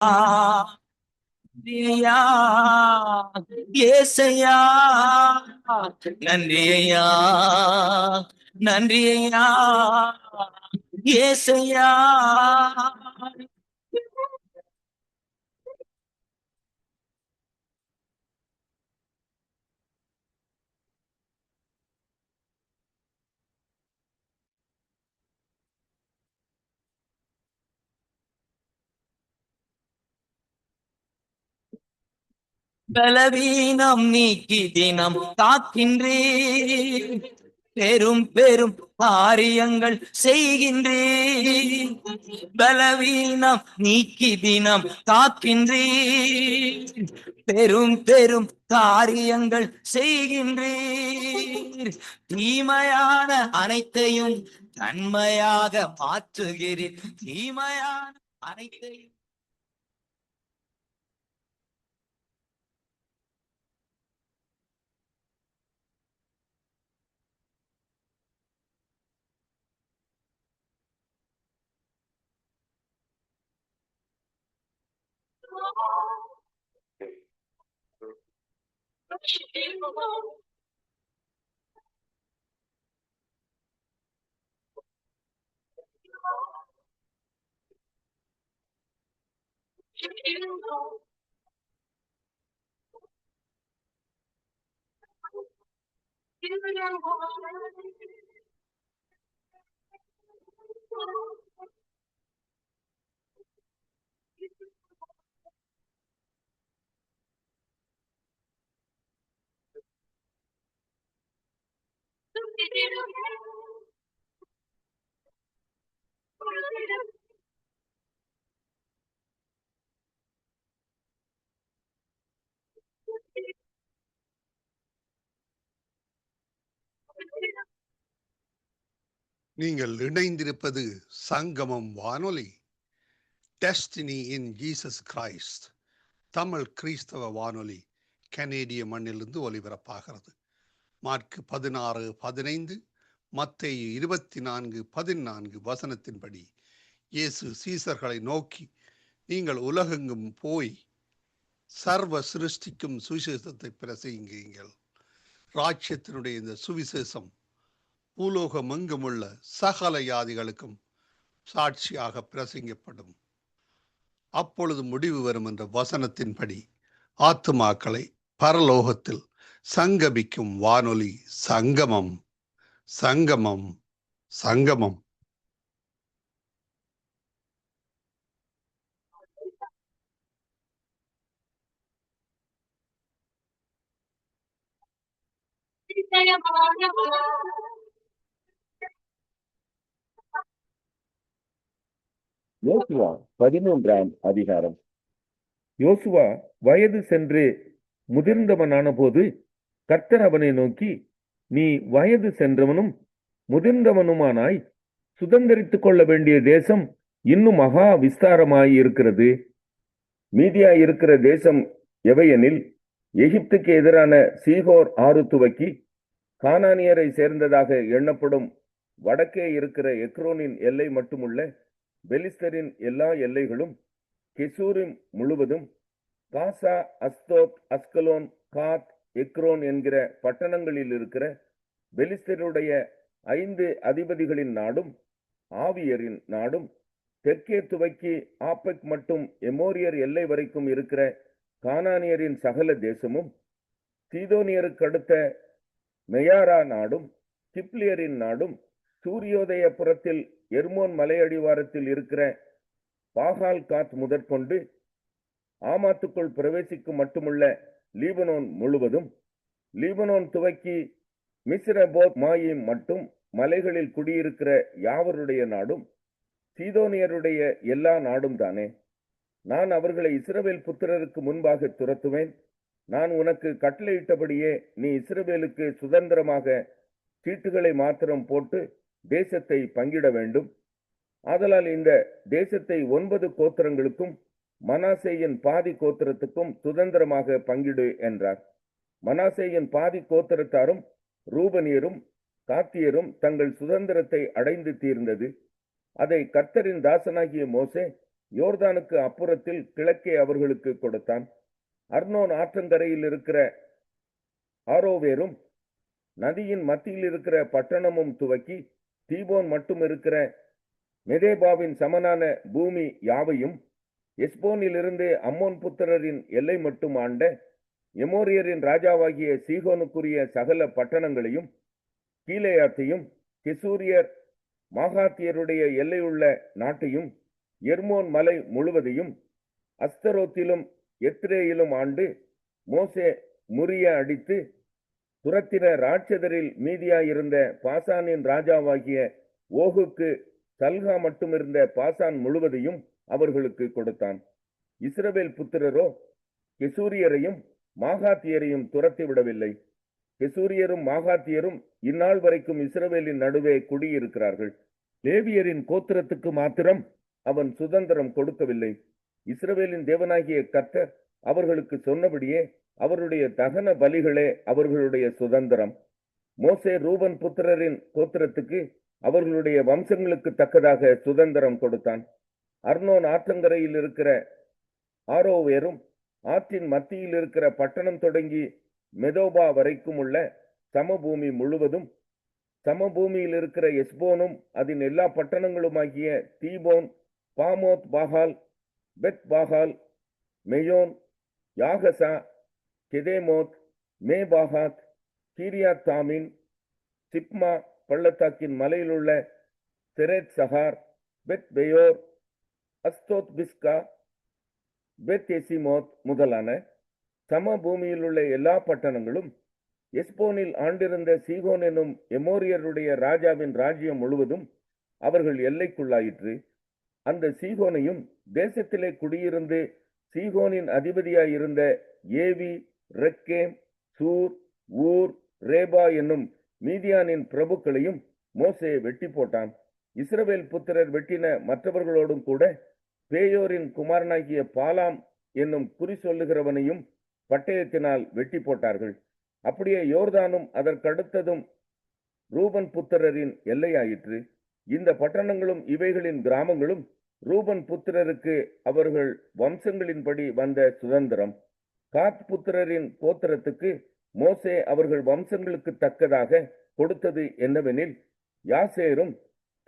நன்றியா ஏசையா, நன்றியா நன்றியா ஏசையா. பலவீனம் நீக்கி தினம் காக்கின்றேன், பெரும் பெரும் காரியங்கள் செய்கின்றேன். பலவீனம் நீக்கி தினம் காக்கின்றேன், பெரும் பெரும் காரியங்கள் செய்கின்றேன். தீமையான அனைத்தையும் நன்மையாக மாற்றுகிறேன், தீமையான அனைத்தையும். நீங்கள் இணைந்திருப்பது சங்கமம் வானொலி, destiny in Jesus Christ, Tamil கிறிஸ்தவ வானொலி, கனேடிய மண்ணிலிருந்து ஒலிபரப்பாகிறது. மார்க் 16:15, மத்தேயு 24:14 வசனத்தின்படி இயேசு சீசர்களை நோக்கி, நீங்கள் உலகெங்கும் போய் சர்வ சிருஷ்டிக்கும் சுவிசேஷத்தை பிரசங்கியுங்கள். ராஜ்யத்தினுடைய இந்த சுவிசேஷம் பூலோகமெங்குமுள்ள சகல யாதிகளுக்கும் சாட்சியாக பிரசங்கப்படும். அப்பொழுது முடிவு வரும் என்ற வசனத்தின்படி ஆத்துமாக்களை பரலோகத்தில் சங்கமிக்கும் வானொலி சங்கமம், சங்கமம், சங்கமம். யோசுவா 13ஆம் அதிகாரம். யோசுவா வயது சென்று முதிர்ந்தவனான போது கர்த்தர் அவனை நோக்கி, நீ வயது சென்றவனும் முதிர்ந்தவனுமானாய் சுதந்தரித்துக் கொள்ள வேண்டிய தேசம் இன்னும் மகா விஸ்தாரமாய் இருக்கிறது. மீதியாய் இருக்கிற தேசம் எவையெனில், எகிப்துக்கு எதிரான சீகோர் ஆறு துவக்கி கானானியரை சேர்ந்ததாக எண்ணப்படும் வடக்கே இருக்கிற எக்ரோனின் எல்லை மட்டுமுள்ள பெலிஸ்தரின் எல்லா எல்லைகளும், கெசூரிம் முழுவதும், காசா, அஸ்தோத், அஸ்கலோன், காத், எக்ரோன் என்கிற பட்டணங்களில் இருக்கிற பெலிஸ்தருடைய 5 அதிபதிகளின் நாடும், ஆவியரின் நாடும், தெற்கே துவக்கி ஆப்பெக் மட்டும் எமோரியர் எல்லை வரைக்கும் இருக்கிற கானானியரின் சகல தேசமும், சீதோனியருக்கு அடுத்த மெயாரா நாடும், கிப்லியரின் நாடும், சூரியோதய புறத்தில் எர்மோன் மலையடிவாரத்தில் இருக்கிற பாகால் காத் முதற்கொண்டு ஆமாத்துக்குள் பிரவேசிக்கும் மட்டுமுள்ள லீபனோன் முழுவதும், லீபனோன் துவக்கி மிஸ்ரபோத் மாயிம் மட்டும் மலைகளில் குடியிருக்கிற யாவருடைய நாடும், சீதோனியருடைய எல்லா நாடும் தானே. நான் அவர்களை இஸ்ரவேல் புத்திரருக்கு முன்பாக துரத்துவேன். நான் உனக்கு கட்டளையிட்டபடியே நீ இஸ்ரவேலுக்கு சுதந்திரமாக சீட்டுகளை மாத்திரம் போட்டு தேசத்தை பங்கிட வேண்டும். ஆதலால் இந்த தேசத்தை 9 கோத்திரங்களுக்கும் மனாசேயின் பாதி கோத்திரத்துக்கும் சுதந்திரமாக பங்கிடு என்றார். மனாசேயின் பாதி கோத்திரத்தாரும் ரூபனியரும் காத்தியரும் தங்கள் சுதந்திரத்தை அடைந்து தீர்ந்தது. அதை கர்த்தரின் தாசனாகிய மோசே யோர்தானுக்கு அப்புறத்தில் கிழக்கே அவர்களுக்கு கொடுத்தான். அர்னோன் ஆற்றங்கரையில் இருக்கிற ஆரோவேரும் நதியின் மத்தியில் இருக்கிற பட்டணமும் துவக்கி தீபோன் மட்டும் இருக்கிற மெதேபாவின் சமனான பூமி யாவையும், எஸ்போனிலிருந்து அம்மோன் புத்திரரின் எல்லை மட்டும் ஆண்ட எமோரியரின் ராஜாவாகிய சீகோனுக்குரிய சகல பட்டணங்களையும், கீலேயாத்தையும், கெசூரியர் மாகாத்தியருடைய எல்லையுள்ள நாட்டையும், எர்மோன் மலை முழுவதையும், அஸ்தரோத்திலும் எத்ரேயிலும் ஆண்டு மோசே முறிய அடித்து துரத்தின ராட்சதரில் மீதியாயிருந்த பாசானின் ராஜாவாகிய ஓகுக்கு சல்கா மட்டுமிருந்த பாசான் முழுவதையும் அவர்களுக்கு கொடுத்தான். இஸ்ரவேல் புத்திரரோ கெசூரியரையும் மாகாத்தியரையும் துரத்தி விடவில்லை. கெசூரியரும் மாகாத்தியரும் இந்நாள் வரைக்கும் இஸ்ரவேலின் நடுவே குடியிருக்கிறார்கள். லேவியரின் கோத்திரத்துக்கு மாத்திரம் அவன் சுதந்திரம் கொடுக்கவில்லை. இஸ்ரவேலின் தேவனாகிய கர்த்தர் அவர்களுக்கு சொன்னபடியே அவருடைய தகன பலிகளே அவர்களுடைய சுதந்திரம். மோசே ரூபன் புத்திரரின் கோத்திரத்துக்கு அவர்களுடைய வம்சங்களுக்கு தக்கதாக சுதந்திரம் கொடுத்தான். அர்னோன் ஆற்றங்கரையில் இருக்கிற ஆரோவேரும் ஆற்றின் மத்தியில் இருக்கிற பட்டணம் தொடங்கி மெதோபா வரைக்கும் உள்ள சமபூமி முழுவதும், சமபூமியில் இருக்கிற எஸ்போனும் அதன் எல்லா பட்டணங்களுமாகிய தீபோன், பாமோத் பாகால், பெத் பாகால், மெயோன், யாகசா, கெதேமோத், மேபாகாத், கீரியாத் தாமின், சிப்மா பள்ளத்தாக்கின் மலையிலுள்ள செரேத் சஹார், பெத் பெயோர், அஸ்தோத் பிஸ்கா, பெத் எசிமோத் முதலான சமபூமியில் உள்ள எல்லா பட்டணங்களும், எஸ்போனில் ஆண்டிருந்த சீகோன் என்னும் எமோரியருடைய ராஜாவின் ராஜ்யம் முழுவதும் அவர்கள் எல்லைக்குள்ளாயிற்று. அந்த சீகோனையும் தேசத்திலே குடியிருந்து சீகோனின் அதிபதியாயிருந்த ஏவி, ரெக்கேம், சூர், ஊர், ரேபா என்னும் மீதியானின் பிரபுக்களையும் மோசே வெட்டி போட்டான். இஸ்ரவேல் புத்திரர் வெட்டின மற்றவர்களோடும் கூட பேயோரின் குமாரனாகிய பாலாம் என்னும் குறி சொல்லுகிறவனையும் பட்டயத்தினால் வெட்டி போட்டார்கள். அப்படியே யோர்தானும் அதற்கடுத்ததும் ரூபன் புத்திரரின் எல்லையாயிற்று. இந்த பட்டணங்களும் இவைகளின் கிராமங்களும் ரூபன் புத்திரருக்கு அவர்கள் வம்சங்களின்படி வந்த சுதந்திரம். காத் புத்திரரின் கோத்திரத்துக்கு மோசே அவர்கள் வம்சங்களுக்கு தக்கதாக கொடுத்தது என்னவெனில், யாசேரும்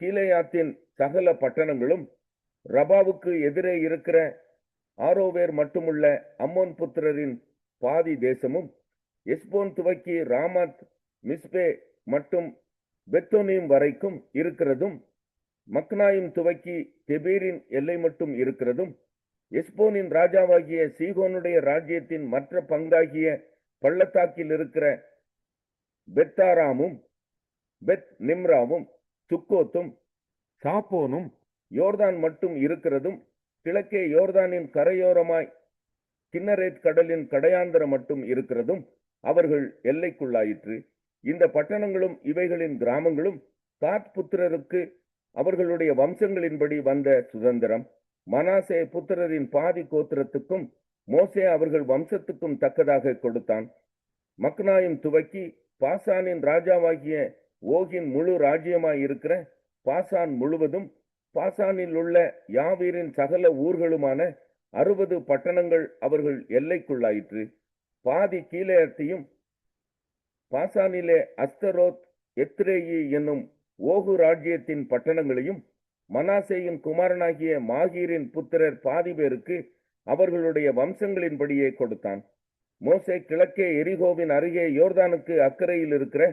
கீலேயாத்தின் சகல பட்டணங்களும், ரபாவுக்கு எதிரே இருக்கிற ஆரோவேர் மட்டுமுள்ள அம்மோன் புத்திரரின் பாதி தேசமும், எஸ்போன் துவக்கி ராமத் மிஸ்பே மட்டும் பெத்தோனியும் வரைக்கும் இருக்கிறதும், மக்னாயும் துவக்கி தெபீரின் எல்லை மட்டும் இருக்கிறதும், எஸ்போனின் ராஜாவாகிய சீகோனுடைய ராஜ்யத்தின் மற்ற பங்காகிய பள்ளத்தாக்கில் இருக்கிற பெத்தாராமும், பெத் நிம்ராவும், சுக்கோத்தும், சாப்போனும், யோர்தான் மட்டும் இருக்கிறதும், கிழக்கே யோர்தானின் கரையோரமாய் கின்னரேத் கடலின் கடையாந்தர மட்டும் இருக்கிறதும் அவர்கள் எல்லைக்குள்ளாயிற்று. இந்த பட்டணங்களும் இவைகளின் கிராமங்களும் காத் புத்திரருக்கு அவர்களுடைய வம்சங்களின்படி வந்த சுதந்திரம். மனாசே புத்திரரின் பாதி கோத்திரத்துக்கும் மோசே அவர்கள் வம்சத்துக்கும் தக்கதாக கொடுத்தான். மக்னாயும் துவக்கி பாசானின் ராஜாவாகிய ஓகின் முழு ராஜ்யமாய் இருக்கிற பாசான் முழுவதும், பாசானில் உள்ள யாவீரின் சகல ஊர்களுமான 60 பட்டணங்கள் அவர்கள் எல்லைக்குள்ளாயிற்று. பாதி கீலேயத்தையும் பாசானிலே அஸ்தரோத், எத்ரேயி என்னும் ஓகு ராஜ்யத்தின் பட்டணங்களையும் மனாசேயின் குமாரனாகிய மாகீரின் புத்திரர் பாதி பேருக்கு அவர்களுடைய வம்சங்களின்படியே கொடுத்தான். மோசே கிழக்கே எரிகோவின் அருகே யோர்தானுக்கு அக்கறையில் இருக்கிற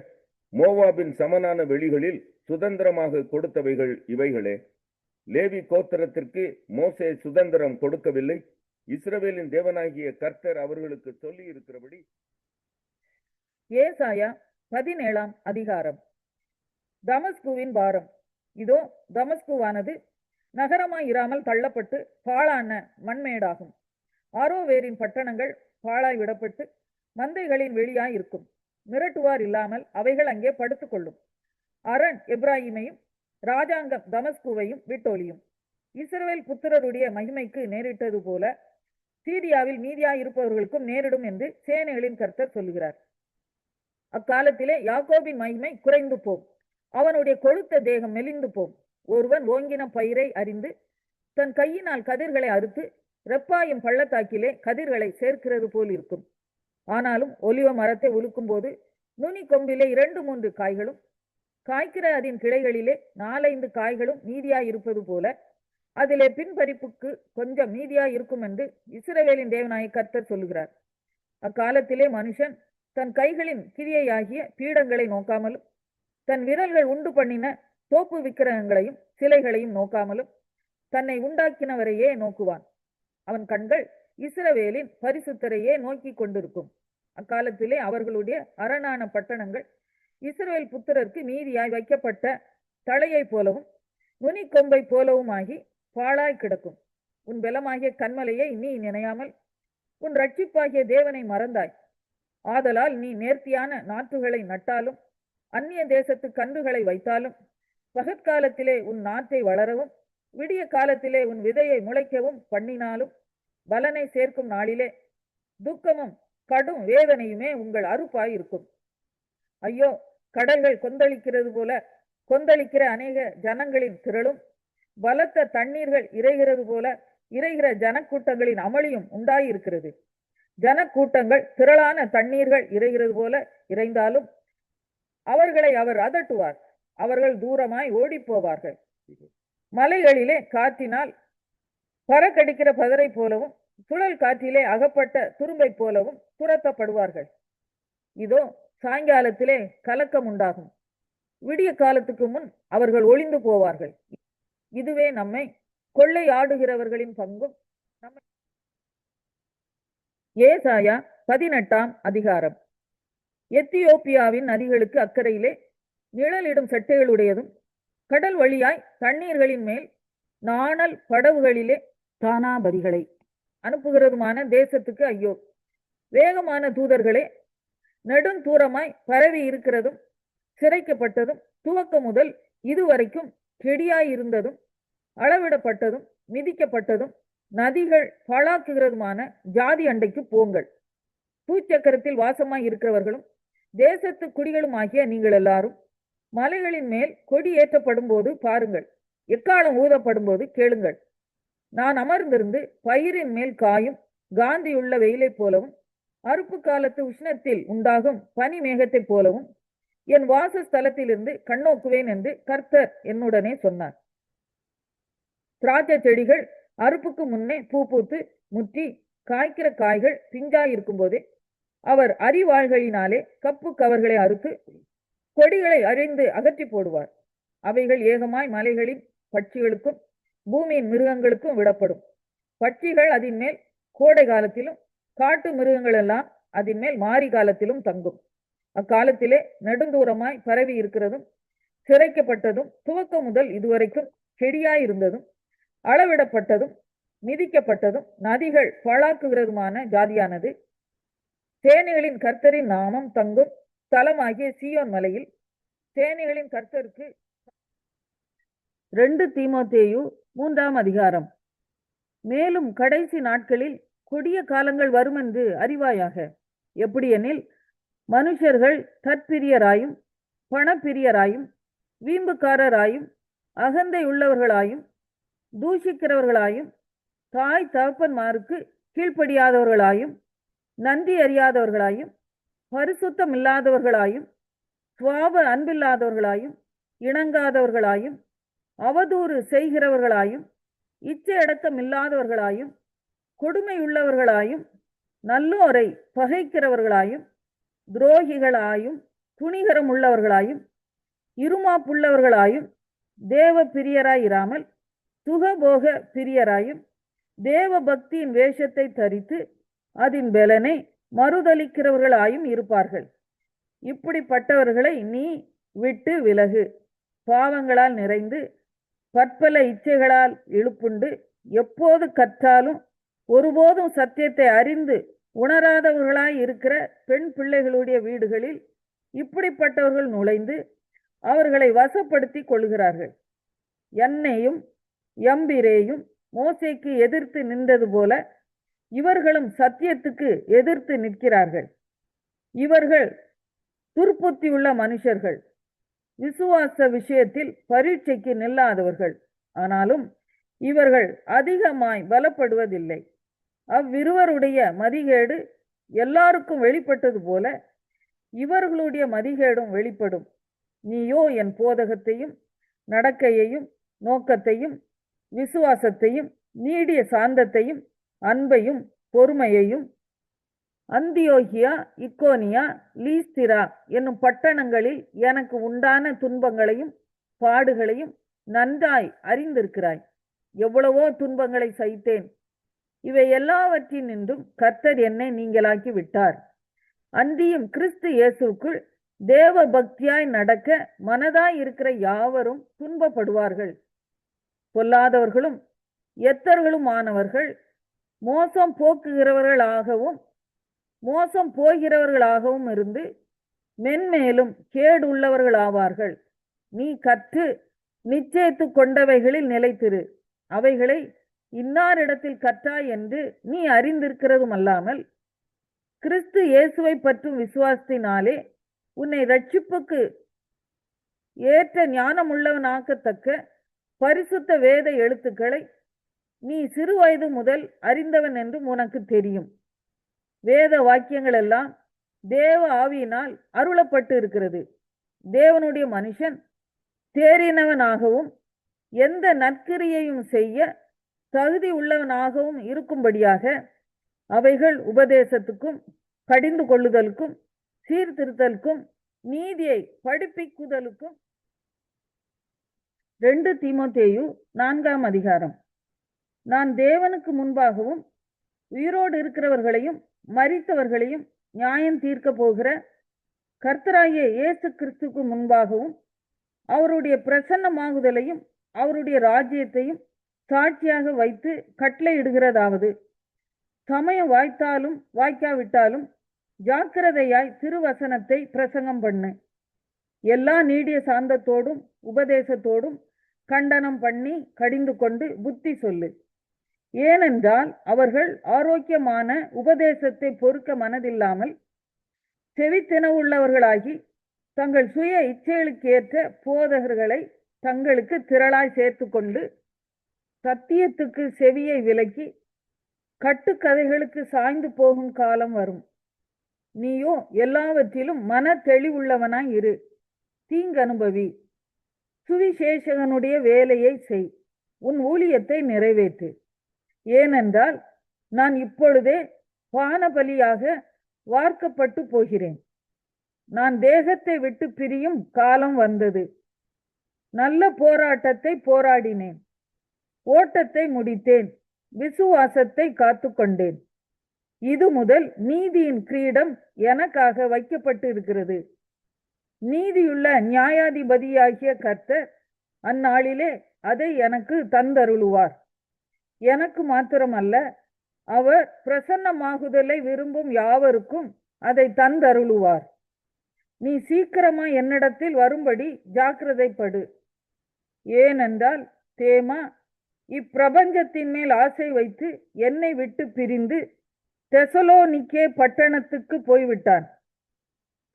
மோவாபின் சமனான வெளிகளில் சுதந்திரமாக கொடுத்தவைகள் இவைகளே. லேவி கோத்திரத்திற்கு மோசே சுதந்திரம் கொடுக்கவில்லை. இஸ்ரவேலின் தேவனாகிய கர்த்தர் அவர்களுக்கு சொல்லி இருக்கிறபடி. ஏசாயா 17ஆம் அதிகாரம். தமஸ்குவின் பாரம். இதோ, தமஸ்குவானது நகரமாயிராமல் தள்ளப்பட்டு பாழான மண்மேடாகும். ஆரோவேரின் பட்டணங்கள் பாழாய் விடப்பட்டு மந்தைகளின் வெளியாய் இருக்கும். மிரட்டுவார் இல்லாமல் அவைகள் அங்கே படுத்துக் கொள்ளும். அரண் எப்ராயிமையும் ராஜாங்கம் தமஸ்குவையும் விட்டொழியும். இஸ்ரவேல் புத்திரருடைய மகிமைக்கு நேரிட்டது போல சீரியாவில் மீதியாயிருப்பவர்களுக்கும் நேரிடும் என்று சேனைகளின் கர்த்தர் சொல்லுகிறார். அக்காலத்திலே யாக்கோபின் மகிமை குறைந்து போம், அவனுடைய கொழுத்த தேகம் மெலிந்து போம். ஒருவன் ஓங்கின பயிரை அறிந்து தன் கையினால் கதிர்களை அறுத்து ரெப்பாயும் பள்ளத்தாக்கிலே கதிர்களை சேர்க்கிறது போல் இருக்கும். ஆனாலும் ஒலிவ மரத்தை உலுக்கும் போது நுனி கொம்பிலே 2-3 காய்களும் காய்க்கிற அதன் கிளைகளிலே 4-5 காய்களும் மீதியாயிருப்பது போல அதிலே பின்பறிப்புக்கு கொஞ்சம் மீதியாயிருக்கும் என்று இஸ்ரவேலின் தேவனாகிய கர்த்தர் சொல்லுகிறார். அக்காலத்திலே மனுஷன் தன் கைகளின் கிரியையாகிய பீடங்களை நோக்காமலும் தன் விரல்கள் உண்டு பண்ணின தோப்பு விக்கிரகங்களையும் சிலைகளையும் நோக்காமலும் தன்னை உண்டாக்கினவரையே நோக்குவான். அவன் கண்கள் இஸ்ரவேலின் பரிசுத்தரையே நோக்கி கொண்டிருக்கும். அக்காலத்திலே அவர்களுடைய அரணான பட்டணங்கள் இஸ்ரவேல் புத்திரருக்கு மீதியாய் வைக்கப்பட்ட தலையை போலவும் நுனி கொம்பை போலவுமாகி பாழாய் கிடக்கும். உன் பலமாகிய கண்மலையை நீ நினையாமல் உன் ரட்சிப்பாகிய தேவனை மறந்தாய். ஆதலால் நீ நேர்த்தியான நாற்றுகளை நட்டாலும் அந்நிய தேசத்து கன்றுகளை வைத்தாலும் பகற்காலத்திலே உன் நாற்றை வளரவும் விடிய காலத்திலே உன் விதையை முளைக்கவும் பண்ணினாலும் பலனை சேர்க்கும் நாளிலே துக்கமும் கடும் வேதனையுமே உங்கள் அறுப்பாய் இருக்கும். ஐயோ, கடல்கள் கொந்தளிக்கிறது போல கொந்தளிக்கிற அநேக ஜனங்களின் திரளும் பலத்த தண்ணீர்கள் இறைகிறது போல இறைகிற ஜனக்கூட்டங்களின் அமளியும் உண்டாயிருக்கிறது. ஜனக்கூட்டங்கள் திரளான தண்ணீர்கள் இறைகிறது போல இறைந்தாலும் அவர்களை அவர் அதட்டுவார். அவர்கள் தூரமாய் ஓடி போவார்கள். மலைகளிலே காற்றினால் பறக்கடிக்கிற பதரை போலவும் சுழல் காற்றிலே அகப்பட்ட துரும்பை போலவும் துரத்தப்படுவார்கள். இதோ சாயங்காலத்திலே கலக்கம் உண்டாகும். விடிய காலத்துக்கு முன் அவர்கள் ஒளிந்து போவார்கள். இதுவே நம்மை கொள்ளை ஆடுகிறவர்களின் பங்கும். ஏசாயா 18ஆம் அதிகாரம். எத்தியோப்பியாவின் நதிகளுக்கு அக்கறையிலே நிழலிடும் செட்டைகளுடையதும் கடல் வழியாய் தண்ணீர்களின் மேல் நாணல் படவுகளிலே தானாபதிகளை அனுப்புகிறதுமான தேசத்துக்கு ஐயோ! வேகமான தூதர்களே, நெடுந்தூரமாய் பரவி இருக்கிறதும் சிறைக்கப்பட்டதும் துவக்கம் முதல் இதுவரைக்கும் கெடியாயிருந்ததும் அளவிடப்பட்டதும் மிதிக்கப்பட்டதும் நதிகள் பாழாக்குகிறதுமான ஜாதி அண்டைக்கு போங்கள். பூச்சக்கரத்தில் வாசமாய் இருக்கிறவர்களும் தேசத்து குடிகளும் ஆகிய நீங்கள் எல்லாரும் மலைகளின் மேல் கொடி ஏற்றப்படும் போது பாருங்கள், எக்காலம் ஊதப்படும் போது கேளுங்கள். நான் அமர்ந்திருந்து பயிரின் மேல் காயும் காந்தியுள்ள வெயிலை போலவும் அறுப்பு காலத்து உஷ்ணத்தில் உண்டாகும் பனி மேகத்தை போலவும் என் வாசஸ்தலத்திலிருந்து கண்ணோக்குவேன் என்று கர்த்தர் என்னுடனே சொன்னார். திராட்சை செடிகள் அறுப்புக்கு முன்னே பூ பூத்து முற்றி காய்க்கிற காய்கள் பிஞ்சாயிருக்கும் போதே அவர் அரிவாள்களினாலே கப்பு கவர்களை அறுத்து கொடிகளை அழிந்து அகற்றி போடுவார். அவைகள் ஏகமாய் மலைகளின் பட்சிகளுக்கும் பூமியின் மிருகங்களுக்கும் விடப்படும். பட்சிகள் அதன் மேல் கோடை காலத்திலும் காட்டு மிருகங்கள் எல்லாம் அதன் மேல் மாரி காலத்திலும் தங்கும். அக்காலத்திலே நெடுந்தூரமாய் பரவி இருக்கிறதும் சிறைக்கப்பட்டதும் துவக்கம் முதல் இதுவரைக்கும் செடியாயிருந்ததும் அளவிடப்பட்டதும் மிதிக்கப்பட்டதும் நதிகள் பாழாக்குகிறதுமான ஜாதியானது சேனைகளின் கர்த்தரின் நாமம் தங்கும் ஸ்தலமாகிய சீயோன் மலையில் சேனைகளின் கர்த்தருக்கு 2 தீமோத்தேயு 3ஆம் அதிகாரம். மேலும் கடைசி நாட்களில் கொடிய காலங்கள் வரும் என்று அறிவாயாக. எப்படியெனில் மனுஷர்கள் தற்பிரியராயும் பணப்பிரியராயும் வீம்புக்காரராயும் அகந்தை உள்ளவர்களாயும் தூஷிக்கிறவர்களாயும் தாய் தகப்பன்மாருக்கு கீழ்ப்படியாதவர்களாயும் நன்றி அறியாதவர்களாயும் பரிசுத்தம் இல்லாதவர்களாயும் சுவாப அன்பில்லாதவர்களாயும் இணங்காதவர்களாயும் அவதூறு செய்கிறவர்களாயும் இச்சையடக்கம் இல்லாதவர்களாயும் கொடுமையுள்ளவர்களாயும் நல்லோரை பகைக்கிறவர்களாயும் துரோகிகளாயும் துணிகரம் உள்ளவர்களாயும் இருமாப்புள்ளவர்களாயும் தேவ பிரியராயிராமல் சுகபோக பிரியராயும் தேவ பக்தியின் வேஷத்தை தரித்து அதன் பலனை மறுதலிக்கிறவர்களாயும் இருப்பார்கள். இப்படிப்பட்டவர்களை நீ விட்டு விலகு. பாவங்களால் நிறைந்து பற்பல இச்சைகளால் இழுப்புண்டு எப்போது கற்றாலும் ஒருபோதும் சத்தியத்தை அறிந்து உணராதவர்களாய் இருக்கிற பெண் பிள்ளைகளுடைய வீடுகளில் இப்படிப்பட்டவர்கள் நுழைந்து அவர்களை வசப்படுத்தி கொள்கிறார்கள். என்னையும் எம்பிரேயும் மோசேக்கு எதிர்த்து நின்றது போல இவர்களும் சத்தியத்துக்கு எதிர்த்து நிற்கிறார்கள். இவர்கள் துர்ப்புத்தியுள்ள மனுஷர்கள், விசுவாச விஷயத்தில் பரீட்சைக்கு நில்லாதவர்கள். ஆனாலும் இவர்கள் அதிகமாய் பலப்படுவதில்லை. அவ்விருவருடைய மதிகேடு எல்லாருக்கும் வெளிப்பட்டது போல இவர்களுடைய மதிகேடும் வெளிப்படும். நீயோ என் போதகத்தையும் நடக்கையையும் நோக்கத்தையும் விசுவாசத்தையும் நீடிய சாந்தத்தையும் அன்பையும் பொறுமையையும் அந்தியோகியா இக்கோனியா லீஸ்திரா என்னும் பட்டணங்களில் எனக்கு உண்டான துன்பங்களையும் பாடுகளையும் நன்றாய் அறிந்திருக்கிறாய். எவ்வளவோ துன்பங்களை சகித்தேன். இவை எல்லாவற்றினின்றும் கர்த்தர் என்னை நீங்களாக்கி விட்டார். அன்றியும் கிறிஸ்து இயேசுக்குள் தேவ பக்தியாய் நடக்க மனதாய் இருக்கிற யாவரும் துன்பப்படுவார்கள். பொல்லாதவர்களும் எத்தர்களுமானவர்கள் மோசம் போகிறவர்களாகவும் இருந்து மென்மேலும் கேடுள்ளவர்களாவார்கள். நீ கற்று நிச்சயித்து கொண்டவைகளில் நிலைத்திரு. அவைகளை இன்னாரிடத்தில் கற்றாய் என்று நீ அறிந்திருக்கிறதும் அல்லாமல் கிறிஸ்து இயேசுவை பற்றும் விசுவாசத்தினாலே உன்னை ரட்சிப்புக்கு ஏற்ற ஞானமுள்ளவனாக்கத்தக்க பரிசுத்த வேத எழுத்துக்களை நீ சிறு வயது முதல் அறிந்தவன் என்றும் உனக்கு தெரியும். வேத வாக்கியங்கள் எல்லாம் தேவ ஆவியினால் அருளப்பட்டு இருக்கிறது. தேவனுடைய மனுஷன் தேறினவனாகவும் எந்த நற்கிரியையும் செய்ய தகுதி உள்ளவனாகவும் இருக்கும்படியாக அவைகள் உபதேசத்துக்கும் கடிந்து கொள்ளுதலுக்கும் சீர்திருத்தலுக்கும் நீதியை படிப்பிக்குதலுக்கும். 2 தீமோத்தேயு 4ஆம் அதிகாரம். நான் தேவனுக்கு முன்பாகவும் உயிரோடு இருக்கிறவர்களையும் மரித்தவர்களையும் நியாயம் தீர்க்க போகிற கர்த்தராகிய இயேசு கிறிஸ்துக்கு முன்பாகவும் அவருடைய பிரசன்னமாகுதலையும் அவருடைய ராஜ்யத்தையும் சாட்சியாக வைத்து கட்டளையிடுகிறதாவது, சமயம் வாய்த்தாலும் வாய்க்காவிட்டாலும் ஜாக்கிரதையாய் திருவசனத்தை பிரசங்கம் பண்ணு. எல்லா நீடிய சாந்தத்தோடும் உபதேசத்தோடும் கண்டனம் பண்ணி கடிந்து கொண்டு புத்தி சொல்லு. ஏனென்றால் அவர்கள் ஆரோக்கியமான உபதேசத்தை பொறுக்க மனதில்லாமல் செவித்தினவுள்ளவர்களாகி தங்கள் சுய இச்சைகளுக்கேற்ற போதகர்களை தங்களுக்கு திரளாய் சேர்த்து கொண்டு சத்தியத்துக்கு செவியை விலக்கி கட்டுக்கதைகளுக்கு சாய்ந்து போகும் காலம் வரும். நீயோ எல்லாவற்றிலும் மன தெளிவுள்ளவனாய் இரு. தீங்கு அனுபவி. சுவிசேஷகனுடைய வேலையை செய். உன் ஊழியத்தை நிறைவேற்று. ஏனென்றால் நான் இப்பொழுதே பானபலியாக வார்க்கப்பட்டு போகிறேன். நான் தேகத்தை விட்டு பிரியும் காலம் வந்தது. நல்ல போராட்டத்தை போராடினேன். ஓட்டத்தை முடித்தேன். விசுவாசத்தை காத்து கொண்டேன். இது முதல் நீதியின் கிரீடம் எனக்காக வைக்கப்பட்டு இருக்கிறது. நீதியுள்ள நியாயாதிபதியாகிய கர்த்தர் அந்நாளிலே அதை எனக்கு தந்தருளுவார். எனக்கு மாத்திரமல்ல, அவர் பிரசன்னமாகுதலை விரும்பும் யாவருக்கும் அதை தந்தருளுவார். நீ சீக்கிரமா என்னிடத்தில் வரும்படி ஜாக்கிரதைப்படு. ஏனென்றால் தேமா இப்பிரபஞ்சத்தின் மேல் ஆசை வைத்து என்னை விட்டு பிரிந்து தெசலோனிக்கே பட்டணத்துக்கு போய்விட்டான்.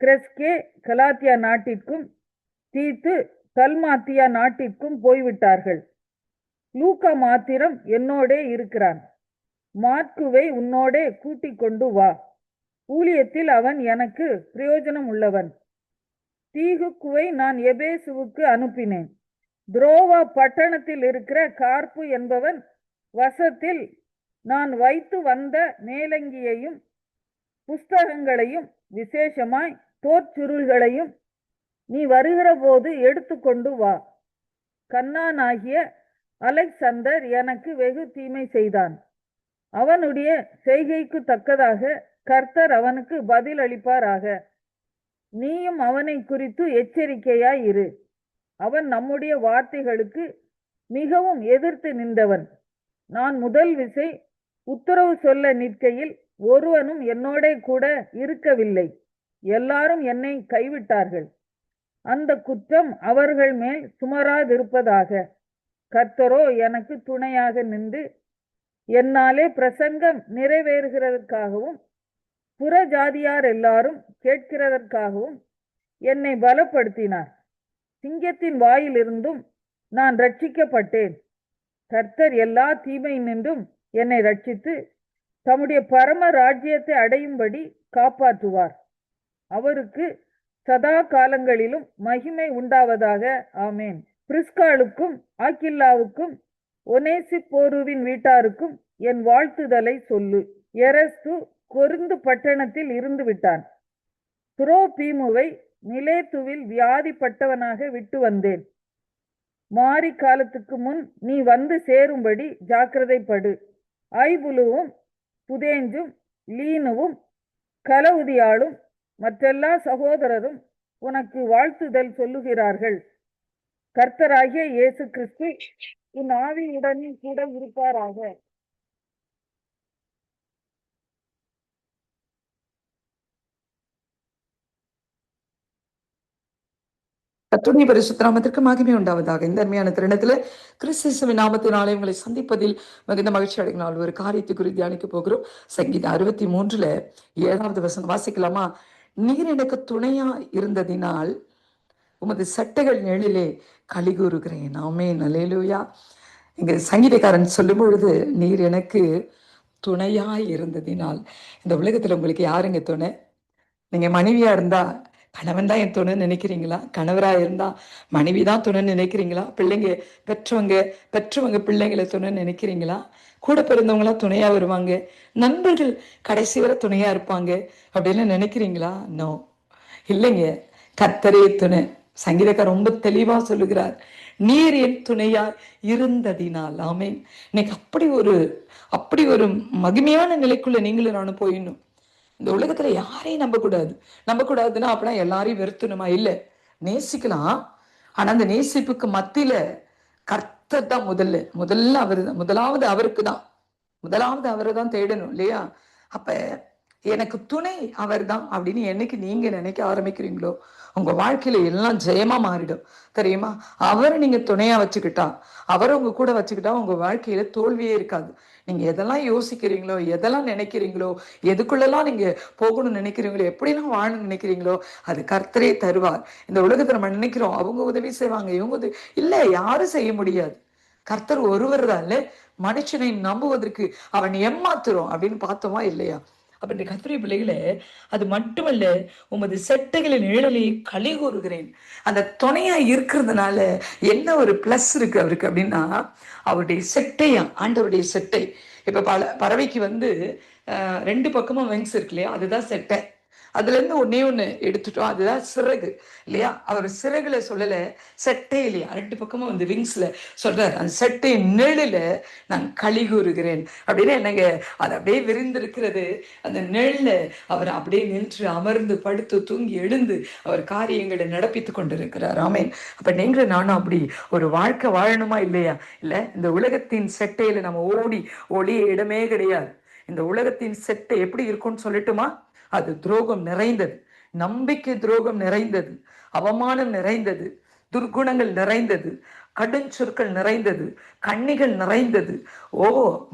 கிரெஸ்கே கலாத்தியா நாட்டிற்கும் தீத்து தல்மாத்தியா நாட்டிற்கும் போய்விட்டார்கள். லூக்கா மாத்திரம் என்னோடே இருக்கிறான். மார்க்குவை உன்னோடே கூட்டிக் கொண்டு வா. ஊழியத்தில் அவன் எனக்கு பிரயோஜனம் உள்ளவன். தீகுக்குவை நான் எபேசுவுக்கு அனுப்பினேன். துரோவா பட்டணத்தில் இருக்கிற கார்ப்பு என்பவன் வசத்தில் நான் வைத்து வந்த மேலங்கியையும் புஸ்தகங்களையும் விசேஷமாய் தோற்சுருள்களையும் நீ வருகிற போது எடுத்துக்கொண்டு வா. கன்னானாகிய அலெக்சந்தர் எனக்கு வெகு தீமை செய்தான். அவனுடைய செய்கைக்கு தக்கதாக கர்த்தர் அவனுக்கு பதில் அளிப்பாராக. நீயும் அவனை குறித்து எச்சரிக்கையாய் இரு. அவன் நம்முடைய வார்த்தைகளுக்கு மிகவும் எதிர்த்து நின்றவன். நான் முதல் விசை உத்தரவு சொல்ல நிற்கையில் ஒருவனும் என்னோட கூட இருக்கவில்லை. எல்லாரும் என்னை கைவிட்டார்கள். அந்த குற்றம் அவர்கள் மேல் சுமராதிருப்பதாக. கர்த்தரோ எனக்கு துணையாக நின்று என்னாலே பிரசங்கம் நிறைவேறுகிறதற்காகவும் புற ஜாதியார் எல்லாரும் கேட்கிறதற்காகவும் என்னை பலப்படுத்தினார். சிங்கத்தின் வாயிலிருந்தும் நான் ரட்சிக்கப்பட்டேன். கர்த்தர் எல்லா தீமையினின்றும் என்னை ரட்சித்து தம்முடைய பரம ராஜ்யத்தை அடையும்படி காப்பாற்றுவார். அவருக்கு சதா காலங்களிலும் மகிமை உண்டாவதாக. ஆமேன். பிரிஸ்காளுக்கும் ஆக்கில்லாவுக்கும் ஒனேசிப்போருவின் வீட்டாருக்கும் என் வாழ்த்துதலை சொல்லு. எரஸ்து கொரிந்து பட்டணத்தில் இருந்து விட்டான். துரோபீமுவை மிலேத்துவில் வியாதிப்பட்டவனாக விட்டு வந்தேன். மாரி காலத்துக்கு முன் நீ வந்து சேரும்படி ஜாக்கிரதைப்படு. ஐபுலுவும் புதேஞ்சும் லீனுவும் கலவுதியாளும் மற்றெல்லா சகோதரரும் உனக்கு வாழ்த்துதல் சொல்லுகிறார்கள். கர்த்தராகிய இயேசு கிறிஸ்து உன் ஆவியுடன் கூட இருப்பாராக. கர்த்தருடைய பரிசுத்த நாமத்திற்கு மகிமை உண்டாவதாக. இந்த அருமையான தருணத்துல கிறிஸ்துவின் நாமத்தினாலே உங்களை சந்திப்பதில் மிகுந்த மகிழ்ச்சி அடைகினால் ஒரு காரியத்தை குறித்து தியானிக்க போகிறோம். சங்கீதம் 63:7 வசனம் வாசிக்கலாமா? நீர் எனக்கு துணையா இருந்ததினால் உமது சட்டைகள் நிழலிலே களி கூறுகிறேன். ஆமென், அல்லேலூயா. இங்க சங்கீதக்காரன் சொல்லும் பொழுது, நீர் எனக்கு துணையாய் இருந்ததினால். இந்த உலகத்துல உங்களுக்கு யாருங்க துணை? நீங்க மனைவியா இருந்தா கணவன் தான் என் துணைன்னு நினைக்கிறீங்களா? கணவரா இருந்தா மனைவி தான் துணைன்னு நினைக்கிறீங்களா? பிள்ளைங்க பெற்றவங்க பிள்ளைங்களை துணைன்னு நினைக்கிறீங்களா? கூட பிறந்தவங்களா துணையா வருவாங்க, நண்பர்கள் கடைசி வரை துணையா இருப்பாங்க அப்படின்னு நினைக்கிறீங்களா? நோ, இல்லைங்க. கர்த்தரே துணை. சங்கீதக்காரர் ரொம்ப தெளிவா சொல்லுகிறார், நீர் என் துணையா இருந்ததினால். ஆமென். இன்னைக்கு அப்படி ஒரு மகிமையான நிலைக்குள்ள நீங்களும் நானும் போயிடணும். இந்த உலகத்துல யாரையும் நம்பக்கூடாதுன்னா அப்படின்னா எல்லாரையும் வெறுத்தணுமா? இல்லை, நேசிக்கலாம். ஆனா அந்த நேசிப்புக்கு மத்தியில கர்த்தர் தான் முதலாவது அவரை தான் தேடணும், இல்லையா? அப்ப எனக்கு துணை அவர் தான் அப்படின்னு என்னைக்கு நீங்க நினைக்க ஆரம்பிக்கிறீங்களோ உங்க வாழ்க்கையில எல்லாம் ஜெயமா மாறிடும், தெரியுமா? அவரை நீங்க துணையா வச்சுக்கிட்டா, அவரை உங்க கூட வச்சுக்கிட்டா உங்க வாழ்க்கையில தோல்வியே இருக்காது. நீங்க எதெல்லாம் யோசிக்கிறீங்களோ, எதெல்லாம் நினைக்கிறீங்களோ, எதுக்குள்ளெல்லாம் நீங்க போகணும்னு நினைக்கிறீங்களோ, எப்படிலாம் வாழணும்னு நினைக்கிறீங்களோ அது கர்த்தரே தருவார். இந்த உலகத்தை நம்ம நினைக்கிறோம் அவங்க உதவி செய்வாங்க, இவங்க உதவி, இல்ல, யாரும் செய்ய முடியாது. கர்த்தர் ஒருவர் தான். இல்ல, மனுஷனை நம்புவதற்கு அவன் ஏமாத்துறோம் அப்படின்னு பார்த்தோமா இல்லையா? அப்ப இந்த கர்த்தருடைய பிள்ளைகளே, அது மட்டுமல்ல, உமது செட்டைகளின் நிழலை களி கூறுகிறேன். அந்த துணையா இருக்கிறதுனால என்ன ஒரு பிளஸ் இருக்கு அவருக்கு அப்படின்னா, அவருடைய செட்டையா, ஆண்டவருடைய செட்டை. இப்ப பறவைக்கு ரெண்டு பக்கமும் விங்ஸ் இருக்கு இல்லையா, அதுதான் செட்டை. அதுல இருந்து ஒண்ணு எடுத்துட்டோம், அதுதான் சிறகு, இல்லையா? அவர் சிறகுல சொல்லல, செட்டை இல்லையா, ரெண்டு பக்கமும் விங்ஸ்ல சொல்றாரு. அந்த செட்டை நிழல நான் களி கூறுகிறேன் அப்படின்னு என்னங்க, அது அப்படியே விரிந்திருக்கிறது. அந்த நிழல அவர் அப்படியே நின்று அமர்ந்து படுத்து தூங்கி எழுந்து அவர் காரியங்களை நடப்பித்து கொண்டிருக்கிறார். ஆமென். அப்ப நீங்களும் நானும் அப்படி ஒரு வாழ்க்கை வாழணுமா இல்லையா? இல்ல, இந்த உலகத்தின் செட்டையில நம்ம ஒளிய இடமே கிடையாது. இந்த உலகத்தின் செட்டை எப்படி இருக்கும்னு சொல்லட்டுமா? அது துரோகம் நிறைந்தது, நம்பிக்கை துரோகம் நிறைந்தது, அவமானம் நிறைந்தது, துர்குணங்கள் நிறைந்தது, கடுஞ்சொற்கள் நிறைந்தது, கண்ணிகள் நிறைந்தது,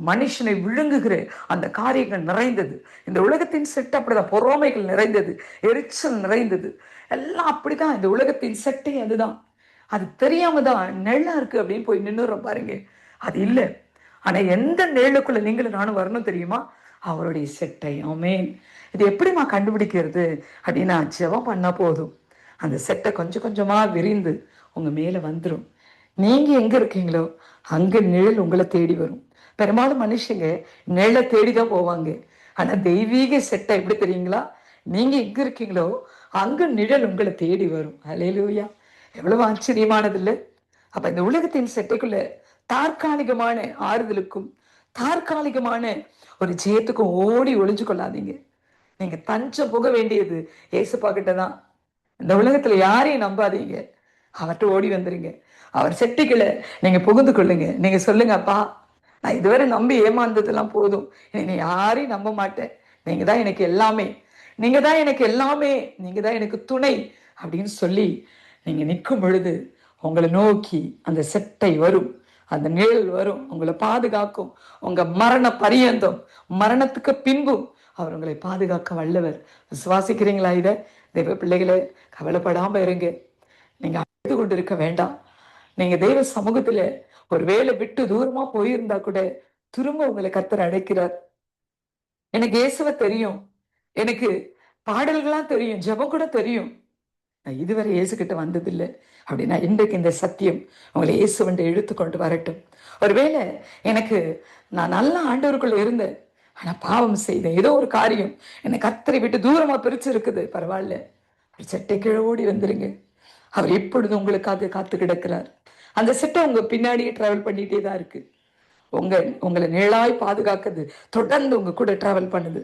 மனுஷனை விழுங்குகிற அந்த காரியங்கள் நிறைந்தது. இந்த உலகத்தின் செட்டை அப்படிதான். பொறாமைகள் நிறைந்தது, எரிச்சல் நிறைந்தது, எல்லாம் அப்படிதான். இந்த உலகத்தின் செட்டை அதுதான். அது தெரியாம தான் நெல்லா இருக்கு அப்படின்னு போய் நின்னுறோம் பாருங்க. அது இல்லை. ஆனா எந்த நிழலுக்குள்ள நீங்களும் நானும் வரணும் தெரியுமா? அவருடைய செட்டை. ஆமென். இது எப்படிமா கண்டுபிடிக்கிறது அப்படின்னா, ஜெபம் பண்ணா போதும். அந்த செட்டை கொஞ்சம் கொஞ்சமா விரிந்து உங்க மேல வந்துடும். நீங்க எங்க இருக்கீங்களோ அங்க நிழல் உங்களை தேடி வரும். பெரும்பாலும் மனுஷங்க நிழலை தேடிதான் போவாங்க. ஆனா தெய்வீக செட்டை எப்படி தெரியுங்களா? நீங்க எங்க இருக்கீங்களோ அங்க நிழல் உங்களை தேடி வரும். அல்லேலூயா. எவ்வளவு ஆச்சரியமானது இல்லை? அப்ப இந்த உலகத்தின் செட்டைக்குள்ள தற்காலிகமான ஆறுதலுக்கும் தற்காலிகமான ஒரு ஜெயத்துக்கும் ஓடி ஒளிஞ்சு கொள்ளாதீங்க. நீங்க தஞ்சம் போக வேண்டியது ஏசப்பா கிட்டதான். இந்த உலகத்துல யாரையும் நம்பாதீங்க, அவர்கிட்ட ஓடி வந்துருங்க. அவர் செட்டிகளை நீங்க புகுந்து கொள்ளுங்க. நீங்க சொல்லுங்க, அப்பா, நான் இதுவரை நம்பி ஏமாந்ததெல்லாம் போதும், நீ யாரையும் நம்ப மாட்டேன், நீங்க தான் எனக்கு எல்லாமே, நீங்க தான் எனக்கு எல்லாமே, நீங்க தான் எனக்கு துணை அப்படின்னு சொல்லி நீங்க நிற்கும் பொழுது உங்களை நோக்கி அந்த செட்டை வரும், அந்த நிழல் வரும், உங்களை பாதுகாக்கும். உங்க மரண பரியந்தம், மரணத்துக்கு பின்பும் அவர் உங்களை பாதுகாக்க வல்லவர். விசுவாசிக்கிறீங்களா? இதை தெய்வ பிள்ளைகளை கவலைப்படாம இருங்க. நீங்க அழுது கொண்டு இருக்க வேண்டாம். நீங்க தெய்வ சமூகத்துல ஒருவேளை விட்டு தூரமா போயிருந்தா கூட திரும்ப உங்களை கர்த்தர் அழைக்கிறார். எனக்கு இயேசுவ தெரியும், எனக்கு பாடல்கள்லாம் தெரியும், ஜெபம் கூட தெரியும், நான் இதுவரை இயேசு கிட்ட வந்ததில்லை அப்படின்னா இன்றைக்கு இந்த சத்தியம் உங்களை இயேசுவண்டை இழுத்து கொண்டு வரட்டும். ஒருவேளை எனக்கு நான் நல்ல ஆண்டவருக்குள்ள இருந்தேன், ஆனா பாவம் செய்தேன், ஏதோ ஒரு காரியம் என்னை கர்த்தரை விட்டு தூரமா பிரிச்சு இருக்குது, பரவாயில்ல, ஒரு செட்டை கீழே ஓடி வந்துருங்க. அவர் எப்பொழுது உங்களுக்காக காத்து கிடக்கிறார். அந்த செட்டை உங்க பின்னாடியே டிராவல் பண்ணிட்டே தான் இருக்கு. உங்களை நிழலாய் பாதுகாக்குது, தொடர்ந்து உங்க கூட டிராவல் பண்ணுது.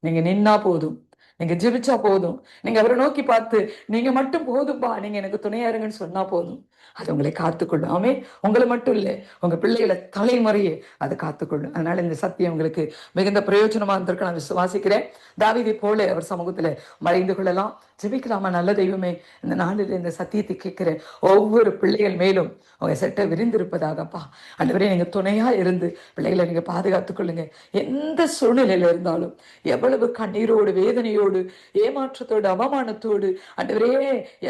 நீங்க நின்னா போதும், நீங்க ஜெபிச்சா போதும், நீங்க அவரை நோக்கி பார்த்து நீங்க மட்டும் போதும்பா, நீங்க எனக்கு துணையா இருங்கன்னு சொன்னா போதும், அது உங்களை காத்துக்கொள்ளும். ஆமே, உங்களை மட்டும் இல்லை, உங்க பிள்ளைகளை தலைமுறையே அது காத்துக்கொள்ளும். அதனால இந்த சத்தியம் உங்களுக்கு மிகுந்த பிரயோஜனமா இருந்திருக்கு நான் விசுவாசிக்கிறேன். தாவீதை போல அவர் சமூகத்துல மறைந்து கொள்ளலாம். ஜெபிக்கலாமா? நல்ல தெய்வமே, இந்த நாளில் இந்த சத்தியத்தை கேட்கிற ஒவ்வொரு பிள்ளைகள் மேலும் உங்க செட்டை விரிந்திருப்பதாகப்பா. ஆண்டவரே, நீங்க துணையா இருந்து பிள்ளைகளை நீங்க பாதுகாத்துக் கொள்ளுங்க. எந்த சூழ்நிலையில இருந்தாலும், எவ்வளவு கண்ணீரோடு, வேதனையோடு, ஏமாற்றத்தோடு, அவமானத்தோடு, ஆண்டவரே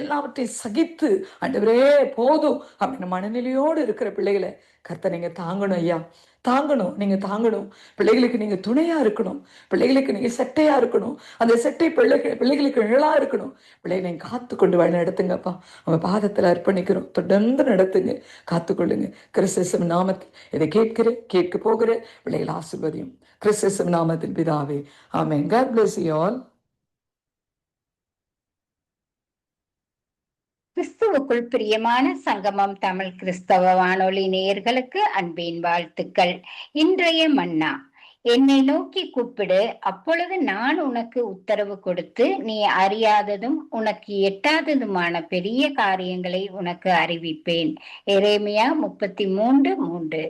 எல்லாவற்றையும் சகித்து, ஆண்டவரே போதும் அப்படின்னு மனநிலையோடு இருக்கிற பிள்ளைகளை கர்த்தர் நீங்க தாங்கணும் ஐயா, தாங்கணும். நீங்க தாங்கணும். பிள்ளைகளுக்கு நீங்க துணையா இருக்கணும், பிள்ளைகளுக்கு நீங்க செட்டையா இருக்கணும், அந்த செட்டை பிள்ளைகளுக்கு நிழலா இருக்கணும். பிள்ளைகளை நீங்க காத்து கொண்டு வழி நடத்துங்கப்பா. அவங்க பாதத்துல அர்ப்பணிக்கிறோம், தொடர்ந்து நடத்துங்க, காத்துக்கொள்ளுங்க. கிறிஸ்து நாமத்தில் இதை கேட்க போகிற பிள்ளைகள் ஆசீர்வதியும் கிறிஸ்து நாமத்தில் பிதாவே, ஆமென். God bless you all. கிறிஸ்துவுக்குள் பிரியமான சங்கமம் தமிழ் கிறிஸ்தவ வானொலி நேயர்களுக்கு அன்பின் வாழ்த்துக்கள். இன்றைய மன்னா: என்னை நோக்கி கூப்பிடு, அப்பொழுது நான் உனக்கு உத்தரவு கொடுத்து நீ அறியாததும் உனக்கு எட்டாததுமான பெரிய காரியங்களை உனக்கு அறிவிப்பேன். எரேமியா 33:3.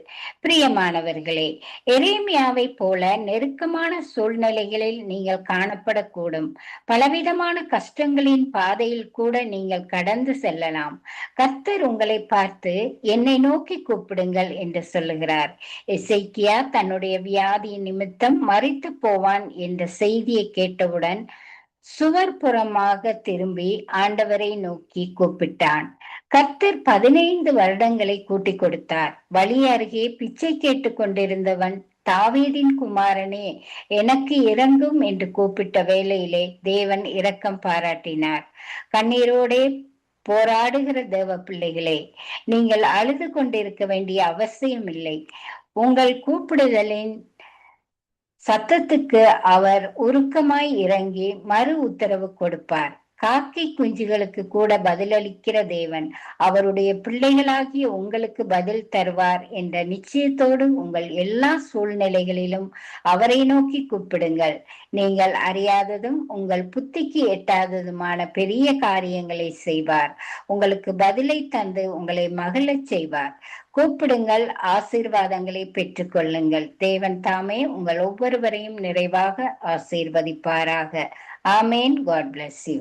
பிரியமானவர்களே, எரேமியாவை போல நெருக்கமான சூழ்நிலைகளில் நீங்கள் காணப்படக்கூடும். பலவிதமான கஷ்டங்களின் பாதையில் கூட நீங்கள் கடந்து செல்லலாம். கர்த்தர் உங்களை பார்த்து என்னை நோக்கி கூப்பிடுங்கள் என்று சொல்லுகிறார். எசேக்கியா தன்னுடைய வியாதி நிமித்தம் மரித்து போவான் என்ற செய்தியை கேட்டவுடன் சுவர்புறமாக திரும்பி ஆண்டவரை நோக்கி கூப்பிட்டான். கர்த்தர் 15 வருடங்களை கூட்டிக் கொடுத்தார். வழி அருகே பிச்சை கேட்டுக் கொண்டிருந்தவன், தாவீதின் குமாரனே எனக்கு இரங்கும் என்று கூப்பிட்ட வேளையிலே தேவன் இரக்கம் பாராட்டினார். கண்ணீரோடே போராடுகிற தேவ பிள்ளைகளே, நீங்கள் அழுது கொண்டிருக்க வேண்டிய அவசியம் இல்லை. உங்கள் கூப்பிடுதலின் சத்தத்துக்கு அவர் உருக்கமாய் இறங்கி மறு உத்தரவு கொடுப்பார். காக்கை குஞ்சுகளுக்கு கூட பதிலளிக்கிற தேவன் அவருடைய பிள்ளைகளாகிய உங்களுக்கு பதில் தருவார் என்ற நிச்சயத்தோடு உங்கள் எல்லா சூழ்நிலைகளிலும் அவரை நோக்கி கூப்பிடுங்கள். நீங்கள் அறியாததும் உங்கள் புத்திக்கு எட்டாததுமான பெரிய காரியங்களை செய்வார். உங்களுக்கு பதிலை தந்து உங்களை மகிழச் செய்வார். கூப்பிடுங்கள், ஆசீர்வாதங்களை பெற்றுக் கொள்ளுங்கள். தேவன் தாமே உங்கள் ஒவ்வொருவரையும் நிறைவாக ஆசீர்வதிப்பாராக. ஆமேன். God bless you.